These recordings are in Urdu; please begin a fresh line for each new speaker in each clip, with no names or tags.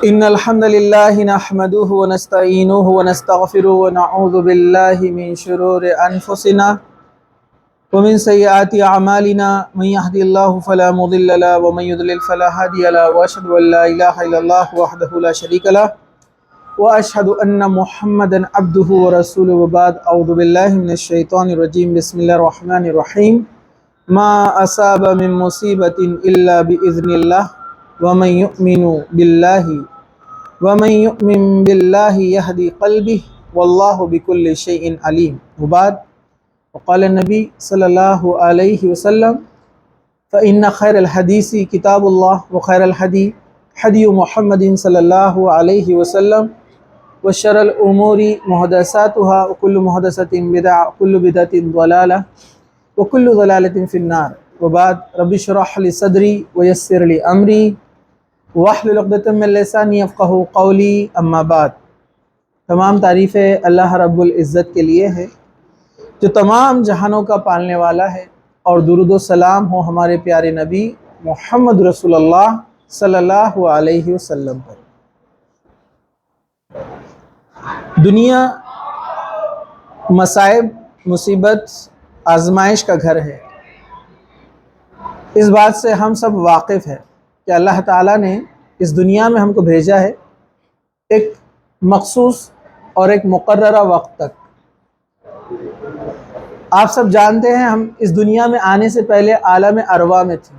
إن الحمد لله نحمده ونستعينه ونستغفره ونعوذ بالله من شرور أنفسنا ومن سيئات أعمالنا من يهدي الله فلا مضل له ومن يضلل فلا هادي له وأشهد أن لا إله إلا الله وحده لا شريك له وأشهد أن محمدا عبده ورسوله وبعد أعوذ بالله من الشيطان الرجيم بسم الله الرحمن الرحيم ما أصاب من مصيبة إلا بإذن الله ومن يؤمن بالله يهدي قلبه والله بكل شيء عليم وبعد وقال النبي صلى الله عليه وسلم فإن خير الحديث كتاب الله وخير الهدي هدي محمد صلى الله عليه وسلم وشر الأمور محدثاتها وكل محدثة بدعة وكل بدعة ضلالة وكل ضلالة في النار وبعد رب اشرح لي صدري ويسر لي أمري واحلل عقدۃ من لسانی یفقہوا قولی اما بعد۔ تمام تعریفیں اللہ رب العزت کے لیے ہے جو تمام جہانوں کا پالنے والا ہے، اور درود و سلام ہو ہمارے پیارے نبی محمد رسول اللہ صلی اللہ علیہ وسلم پر۔ دنیا مصائب، مصیبت، آزمائش کا گھر ہے۔ اس بات سے ہم سب واقف ہیں کہ اللہ تعالیٰ نے اس دنیا میں ہم کو بھیجا ہے ایک مخصوص اور ایک مقررہ وقت تک۔ آپ سب جانتے ہیں ہم اس دنیا میں آنے سے پہلے عالم ارواح میں تھے۔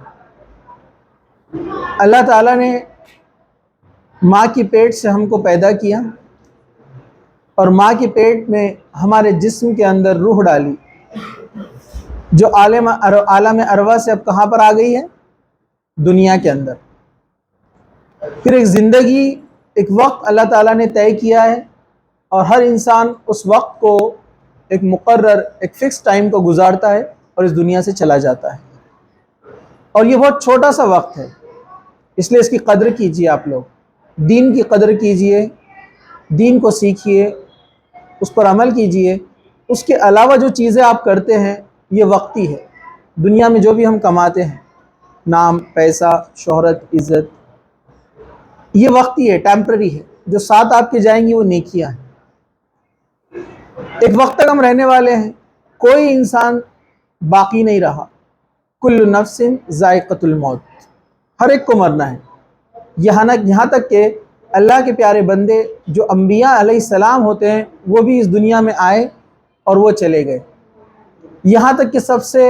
اللہ تعالیٰ نے ماں کی پیٹ سے ہم کو پیدا کیا اور ماں کی پیٹ میں ہمارے جسم کے اندر روح ڈالی، جو عالم ارواح سے اب کہاں پر آ گئی ہے؟ دنیا کے اندر۔ پھر ایک زندگی، ایک وقت اللہ تعالیٰ نے طے کیا ہے، اور ہر انسان اس وقت کو ایک مقرر، ایک فکس ٹائم کو گزارتا ہے اور اس دنیا سے چلا جاتا ہے۔ اور یہ بہت چھوٹا سا وقت ہے، اس لیے اس کی قدر کیجئے۔ آپ لوگ دین کی قدر کیجئے، دین کو سیکھیے، اس پر عمل کیجئے۔ اس کے علاوہ جو چیزیں آپ کرتے ہیں یہ وقتی ہے۔ دنیا میں جو بھی ہم کماتے ہیں، نام، پیسہ، شہرت، عزت، یہ وقتی ہے، ٹیمپرری ہے۔ جو ساتھ آپ کے جائیں گی وہ نیکیاں ہیں۔ ایک وقت تک ہم رہنے والے ہیں، کوئی انسان باقی نہیں رہا۔ کل نفس ذائقۃ الموت، ہر ایک کو مرنا ہے۔ یہاں تک کہ اللہ کے پیارے بندے جو انبیاء علیہ السلام ہوتے ہیں وہ بھی اس دنیا میں آئے اور وہ چلے گئے۔ یہاں تک کہ سب سے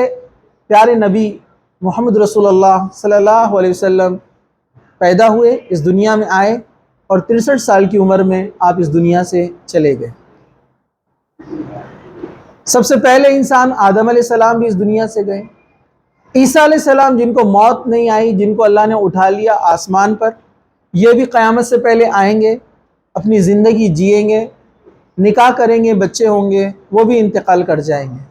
پیارے نبی محمد رسول اللہ صلی اللہ علیہ وسلم پیدا ہوئے، اس دنیا میں آئے، اور 63 سال کی عمر میں آپ اس دنیا سے چلے گئے۔ سب سے پہلے انسان آدم علیہ السلام بھی اس دنیا سے گئے۔ عیسیٰ علیہ السلام جن کو موت نہیں آئی، جن کو اللہ نے اٹھا لیا آسمان پر، یہ بھی قیامت سے پہلے آئیں گے، اپنی زندگی جئیں گے، نکاح کریں گے، بچے ہوں گے، وہ بھی انتقال کر جائیں گے۔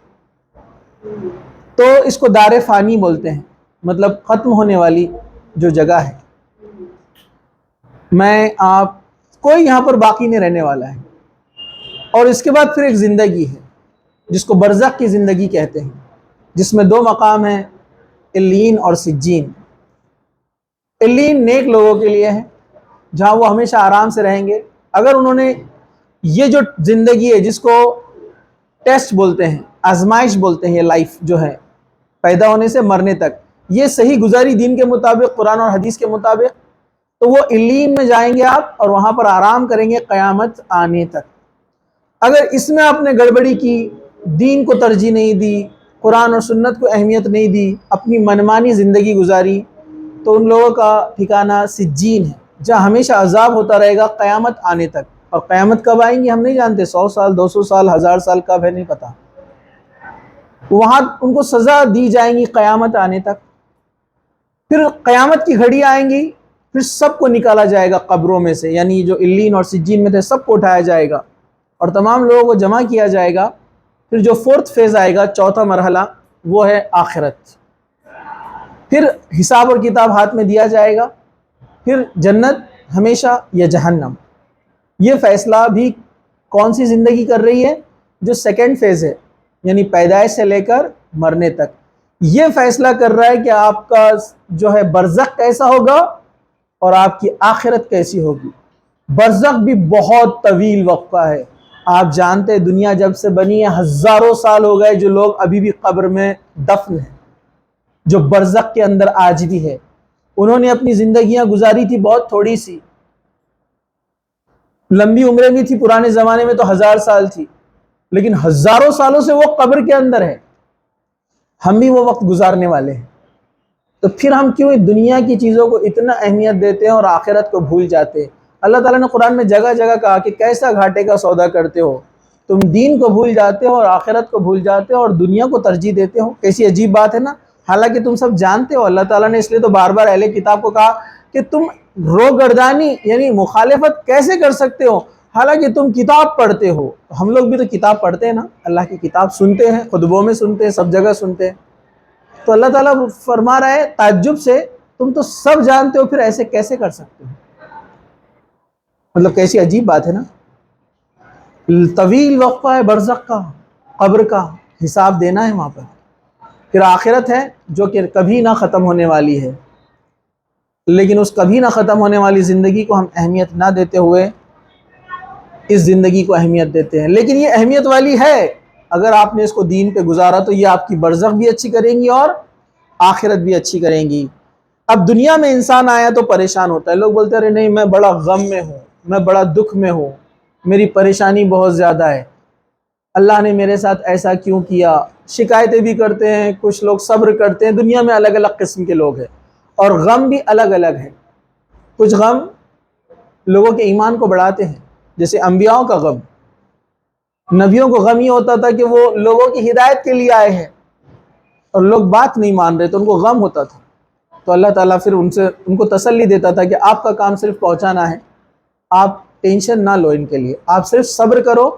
تو اس کو دار فانی بولتے ہیں، مطلب ختم ہونے والی جو جگہ ہے۔ میں، آپ، کوئی یہاں پر باقی نہیں رہنے والا ہے۔ اور اس کے بعد پھر ایک زندگی ہے جس کو برزخ کی زندگی کہتے ہیں، جس میں 2 مقام ہیں، علیین اور سجین۔ علیین نیک لوگوں کے لیے ہے، جہاں وہ ہمیشہ آرام سے رہیں گے۔ اگر انہوں نے یہ جو زندگی ہے جس کو ٹیسٹ بولتے ہیں، آزمائش بولتے ہیں، یہ لائف جو ہے پیدا ہونے سے مرنے تک، یہ صحیح گزاری دین کے مطابق، قرآن اور حدیث کے مطابق، تو وہ علیین میں جائیں گے آپ، اور وہاں پر آرام کریں گے قیامت آنے تک۔ اگر اس میں آپ نے گڑبڑی کی، دین کو ترجیح نہیں دی، قرآن اور سنت کو اہمیت نہیں دی، اپنی منمانی زندگی گزاری، تو ان لوگوں کا ٹھکانہ سجین ہے، جہاں ہمیشہ عذاب ہوتا رہے گا قیامت آنے تک۔ اور قیامت کب آئیں گی ہم نہیں جانتے، 100 سال، 200 سال، 1000 سال کب ہے نہیں پتہ۔ وہاں ان کو سزا دی جائیں گی قیامت آنے تک۔ پھر قیامت کی گھڑی آئیں گی، پھر سب کو نکالا جائے گا قبروں میں سے، یعنی جو علیین اور سجین میں تھے سب کو اٹھایا جائے گا اور تمام لوگوں کو جمع کیا جائے گا۔ پھر جو 4تھ فیز آئے گا، 4تھا مرحلہ، وہ ہے آخرت۔ پھر حساب اور کتاب ہاتھ میں دیا جائے گا، پھر جنت ہمیشہ یا جہنم۔ یہ فیصلہ بھی کون سی زندگی کر رہی ہے؟ جو 2nd فیز ہے، یعنی پیدائش سے لے کر مرنے تک۔ یہ فیصلہ کر رہا ہے کہ آپ کا جو ہے برزخ کیسا ہوگا اور آپ کی آخرت کیسی ہوگی۔ برزخ بھی بہت طویل وقفہ ہے۔ آپ جانتے ہیں دنیا جب سے بنی ہے ہزاروں سال ہو گئے، جو لوگ ابھی بھی قبر میں دفن ہیں، جو برزخ کے اندر آج بھی ہے، انہوں نے اپنی زندگیاں گزاری تھی بہت تھوڑی سی، لمبی عمریں بھی تھی، پرانے زمانے میں تو 1000 سال تھی، لیکن ہزاروں سالوں سے وہ قبر کے اندر ہے۔ ہم بھی وہ وقت گزارنے والے ہیں، تو پھر ہم کیوں دنیا کی چیزوں کو اتنا اہمیت دیتے ہیں اور آخرت کو بھول جاتے ہیں؟ اللہ تعالیٰ نے قرآن میں جگہ جگہ کہا کہ کیسا گھاٹے کا سودا کرتے ہو، تم دین کو بھول جاتے ہو اور آخرت کو بھول جاتے ہو اور دنیا کو ترجیح دیتے ہو۔ کیسی عجیب بات ہے نا، حالانکہ تم سب جانتے ہو، اللہ تعالیٰ نے اس لیے تو بار بار اہل کتاب کو کہا کہ تم روگردانی یعنی مخالفت کیسے کر سکتے ہو، حالانکہ تم کتاب پڑھتے ہو۔ ہم لوگ بھی تو کتاب پڑھتے ہیں نا، اللہ کی کتاب سنتے ہیں، خطبوں میں سنتے ہیں، سب جگہ سنتے ہیں۔ تو اللہ تعالیٰ فرما رہا ہے تعجب سے، تم تو سب جانتے ہو، پھر ایسے کیسے کر سکتے ہو؟ مطلب کیسی عجیب بات ہے نا۔ طویل وقفہ ہے برزخ کا، قبر کا حساب دینا ہے وہاں پر، پھر آخرت ہے جو کہ کبھی نہ ختم ہونے والی ہے، لیکن اس کبھی نہ ختم ہونے والی زندگی کو ہم اہمیت نہ دیتے ہوئے اس زندگی کو اہمیت دیتے ہیں۔ لیکن یہ اہمیت والی ہے، اگر آپ نے اس کو دین پہ گزارا تو یہ آپ کی برزخ بھی اچھی کریں گی اور آخرت بھی اچھی کریں گی۔ اب دنیا میں انسان آیا تو پریشان ہوتا ہے، لوگ بولتے ہیں ارے نہیں میں بڑا غم میں ہوں، میں بڑا دکھ میں ہوں، میری پریشانی بہت زیادہ ہے، اللہ نے میرے ساتھ ایسا کیوں کیا، شکایتیں بھی کرتے ہیں، کچھ لوگ صبر کرتے ہیں۔ دنیا میں الگ الگ قسم کے لوگ ہیں اور غم بھی الگ الگ ہیں۔ کچھ غم لوگوں کے ایمان کو بڑھاتے ہیں، جیسے انبیاءوں کا غم، نبیوں کو غم یہ ہوتا تھا کہ وہ لوگوں کی ہدایت کے لیے آئے ہیں اور لوگ بات نہیں مان رہے تو ان کو غم ہوتا تھا، تو اللہ تعالیٰ پھر ان کو تسلی دیتا تھا کہ آپ کا کام صرف پہنچانا ہے، آپ ٹینشن نہ لو ان کے لیے، آپ صرف صبر کرو،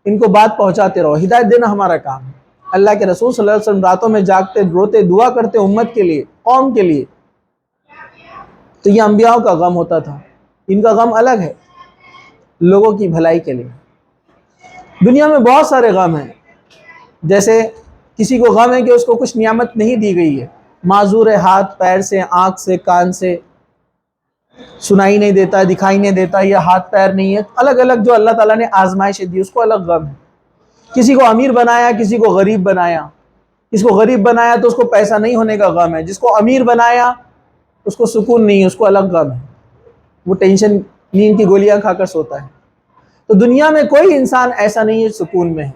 ان کو بات پہنچاتے رہو، ہدایت دینا ہمارا کام ہے۔ اللہ کے رسول صلی اللہ علیہ وسلم راتوں میں جاگتے، روتے، دعا کرتے امت کے لیے، قوم کے لیے، تو یہ انبیاء کا غم ہوتا تھا۔ ان کا غم الگ ہے، لوگوں کی بھلائی کے لیے۔ دنیا میں بہت سارے غم ہیں، جیسے کسی کو غم ہے کہ اس کو کچھ نعمت نہیں دی گئی ہے، معذور ہے ہاتھ پیر سے، آنکھ سے، کان سے، سنائی نہیں دیتا، دکھائی نہیں دیتا، یا ہاتھ پیر نہیں ہے، الگ الگ جو اللہ تعالیٰ نے آزمائشیں دی اس کو الگ غم ہے۔ کسی کو امیر بنایا، کسی کو غریب بنایا، جس کو غریب بنایا تو اس کو پیسہ نہیں ہونے کا غم ہے، جس کو امیر بنایا اس کو سکون نہیں ہے، اس کو الگ غم ہے، وہ ٹینشن نیند کی گولیاں کھا کر سوتا ہے۔ تو دنیا میں کوئی انسان ایسا نہیں ہے سکون میں ہے،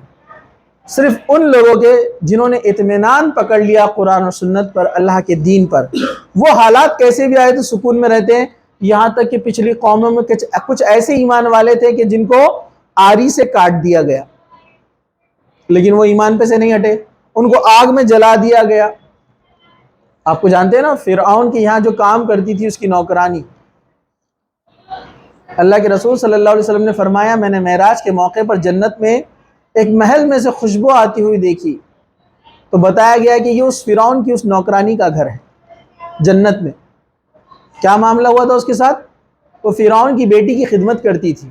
صرف ان لوگوں کے جنہوں نے اطمینان پکڑ لیا قرآن اور سنت پر، اللہ کے دین پر، وہ حالات کیسے بھی آئے تو سکون میں رہتے ہیں۔ یہاں تک کہ پچھلی قوموں میں کچھ ایسے ایمان والے تھے کہ جن کو آری سے کاٹ دیا گیا، لیکن وہ ایمان پہ سے نہیں ہٹے، ان کو آگ میں جلا دیا گیا۔ آپ کو جانتے ہیں نا فرعون کے یہاں جو کام کرتی تھی اس کی نوکرانی، اللہ کے رسول صلی اللہ علیہ وسلم نے فرمایا میں نے معراج کے موقع پر جنت میں ایک محل میں سے خوشبو آتی ہوئی دیکھی، تو بتایا گیا کہ یہ اس فرعون کی اس نوکرانی کا گھر ہے جنت میں۔ کیا معاملہ ہوا تھا اس کے ساتھ؟ وہ فرعون کی بیٹی کی خدمت کرتی تھی،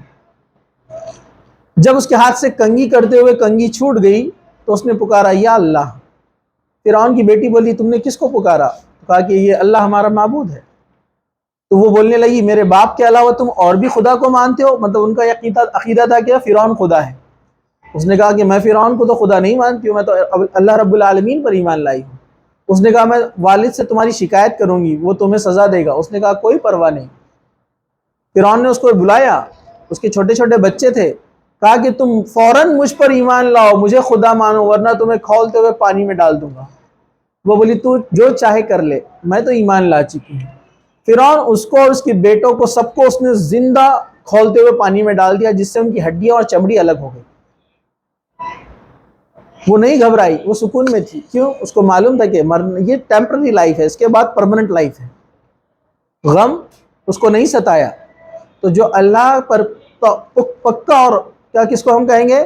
جب اس کے ہاتھ سے کنگھی کرتے ہوئے کنگھی چھوٹ گئی تو اس نے پکارا یا اللہ۔ فرعون کی بیٹی بولی تم نے کس کو پکارا؟ کہا کہ یہ اللہ ہمارا معبود ہے۔ تو وہ بولنے لگی میرے باپ کے علاوہ تم اور بھی خدا کو مانتے ہو؟ مطلب ان کا عقیدہ تھا کہ فرعون خدا ہے۔ اس نے کہا کہ میں فرعون کو تو خدا نہیں مانتی ہوں، میں تو اللہ رب العالمین پر ایمان لائی ہوں۔ اس نے کہا میں والد سے تمہاری شکایت کروں گی، وہ تمہیں سزا دے گا۔ اس نے کہا کوئی پرواہ نہیں۔ فرعون نے اس کو بلایا، اس کے چھوٹے چھوٹے بچے تھے، کہا کہ تم فوراً مجھ پر ایمان لاؤ، مجھے خدا مانو ورنہ تمہیں کھولتے ہوئے پانی میں ڈال دوں گا۔ وہ بولی تو جو چاہے کر لے، میں تو ایمان لا چکی ہوں۔ فرعون اس کو اور اس کے بیٹوں کو سب کو اس نے زندہ کھولتے ہوئے پانی میں ڈال دیا، جس سے ان کی ہڈیاں اور چمڑی الگ ہو گئی۔ وہ نہیں گھبرائی، وہ سکون میں تھی۔ کیوں؟ اس کو معلوم تھا کہ یہ ٹیمپرری لائف ہے، اس کے بعد پرماننٹ لائف ہے۔ غم اس کو نہیں ستایا۔ تو جو اللہ پر پکا اور کیا کس کو ہم کہیں گے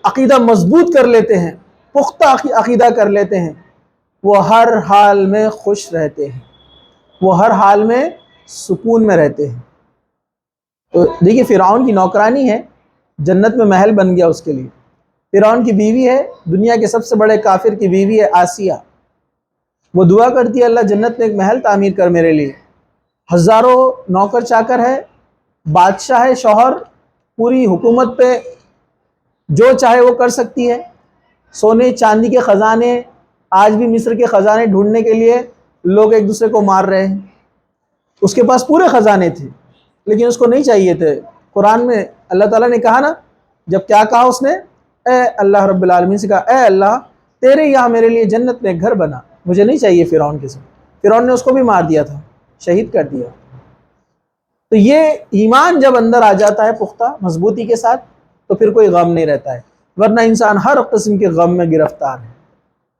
عقیدہ مضبوط کر لیتے ہیں، پختہ عقیدہ کر لیتے ہیں، وہ ہر حال میں خوش رہتے ہیں، وہ ہر حال میں سکون میں رہتے ہیں۔ تو دیکھیے فرعون کی نوکرانی ہے، جنت میں محل بن گیا اس کے لیے۔ فرعون کی بیوی ہے، دنیا کے سب سے بڑے کافر کی بیوی ہے آسیہ، وہ دعا کرتی ہے اللہ جنت میں ایک محل تعمیر کر میرے لیے۔ ہزاروں نوکر چاکر ہے، بادشاہ ہے، شوہر، پوری حکومت پہ جو چاہے وہ کر سکتی ہے، سونے چاندی کے خزانے، آج بھی مصر کے خزانے ڈھونڈنے کے لیے لوگ ایک دوسرے کو مار رہے ہیں، اس کے پاس پورے خزانے تھے لیکن اس کو نہیں چاہیے تھے۔ قرآن میں اللہ تعالیٰ نے کہا نا، جب کیا کہا اس نے، اے اللہ رب العالمین سے کہا، اے اللہ تیرے یہاں میرے لیے جنت میں گھر بنا، مجھے نہیں چاہیے فرعون کے ساتھ۔ فرعون نے اس کو بھی مار دیا تھا، شہید کر دیا۔ تو یہ ایمان جب اندر آ جاتا ہے پختہ مضبوطی کے ساتھ تو پھر کوئی غم نہیں رہتا ہے، ورنہ انسان ہر قسم کے غم میں گرفتار ہے۔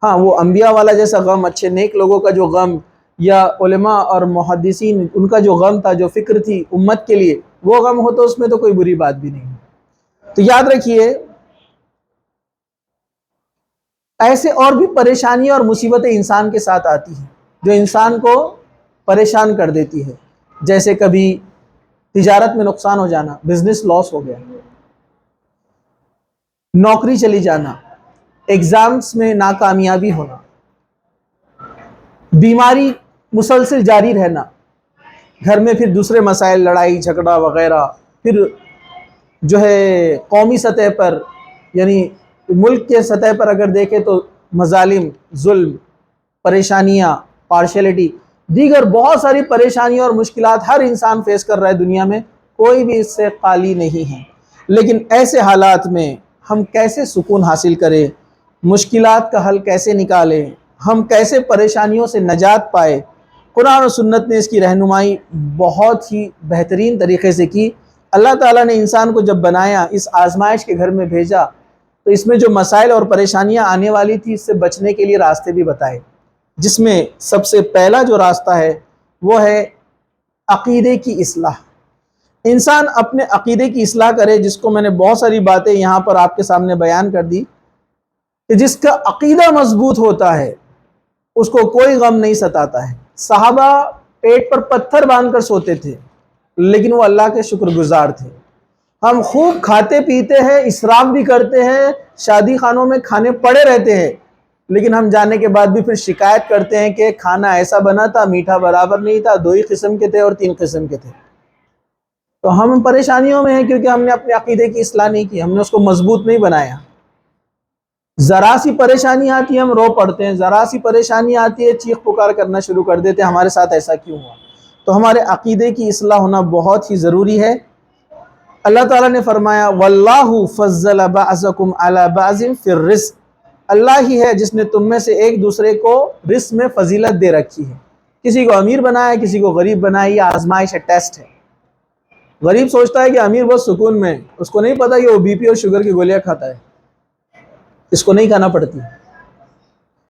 ہاں، وہ انبیاء والا جیسا غم، اچھے نیک لوگوں کا جو غم، یا علماء اور محدثین ان کا جو غم تھا، جو فکر تھی امت کے لیے، وہ غم ہو تو اس میں تو کوئی بری بات بھی نہیں۔ تو یاد رکھیے، ایسے اور بھی پریشانیاں اور مصیبتیں انسان کے ساتھ آتی ہیں جو انسان کو پریشان کر دیتی ہے، جیسے کبھی تجارت میں نقصان ہو جانا، بزنس لاس ہو گیا، نوکری چلی جانا، ایگزامز میں ناکامیابی ہونا، بیماری مسلسل جاری رہنا، گھر میں پھر دوسرے مسائل، لڑائی جھگڑا وغیرہ، پھر جو ہے قومی سطح پر، یعنی ملک کے سطح پر اگر دیکھیں تو مظالم، ظلم، پریشانیاں، پارشلٹی، دیگر بہت ساری پریشانیاں اور مشکلات ہر انسان فیس کر رہا ہے دنیا میں، کوئی بھی اس سے خالی نہیں ہے۔ لیکن ایسے حالات میں ہم کیسے سکون حاصل کریں، مشکلات کا حل کیسے نکالیں، ہم کیسے پریشانیوں سے نجات پائے، قرآن و سنت نے اس کی رہنمائی بہت ہی بہترین طریقے سے کی۔ اللہ تعالیٰ نے انسان کو جب بنایا، اس آزمائش کے گھر میں بھیجا، تو اس میں جو مسائل اور پریشانیاں آنے والی تھی اس سے بچنے کے لیے راستے بھی بتائے، جس میں سب سے پہلا جو راستہ ہے وہ ہے عقیدے کی اصلاح۔ انسان اپنے عقیدے کی اصلاح کرے، جس کو میں نے بہت ساری باتیں یہاں پر آپ کے سامنے بیان کر دی، کہ جس کا عقیدہ مضبوط ہوتا ہے اس کو کوئی غم نہیں ستاتا ہے۔ صحابہ پیٹ پر پتھر باندھ کر سوتے تھے لیکن وہ اللہ کے شکر گزار تھے۔ ہم خوب کھاتے پیتے ہیں، اسراف بھی کرتے ہیں، شادی خانوں میں کھانے پڑے رہتے ہیں، لیکن ہم جانے کے بعد بھی پھر شکایت کرتے ہیں کہ کھانا ایسا بنا تھا، میٹھا برابر نہیں تھا، 2 ہی قسم کے تھے اور 3 قسم کے تھے۔ تو ہم پریشانیوں میں ہیں کیونکہ ہم نے اپنے عقیدے کی اصلاح نہیں کی، ہم نے اس کو مضبوط نہیں بنایا۔ ذرا سی پریشانی آتی ہے ہم رو پڑتے ہیں، ذرا سی پریشانی آتی ہے چیخ پکار کرنا شروع کر دیتے ہیں، ہمارے ساتھ ایسا کیوں ہوا؟ تو ہمارے عقیدے کی اصلاح ہونا بہت ہی ضروری ہے۔ اللہ تعالیٰ نے فرمایا وَاللَّهُ فَضَّلَ بَعْضَكُمْ عَلَى بَعْضٍ فِي الرِّزْقِ، اللہ ہی ہے جس نے تم میں سے ایک دوسرے کو رزق میں فضیلت دے رکھی ہے۔ کسی کو امیر بنایا ہے، کسی کو غریب بنایا، یہ آزمائش ہے، ٹیسٹ ہے۔ غریب سوچتا ہے کہ امیر بہت سکون میں، اس کو نہیں پتا کہ وہ بی پی اور شوگر کی گولیاں کھاتا ہے، اس کو نہیں کھانا پڑتی۔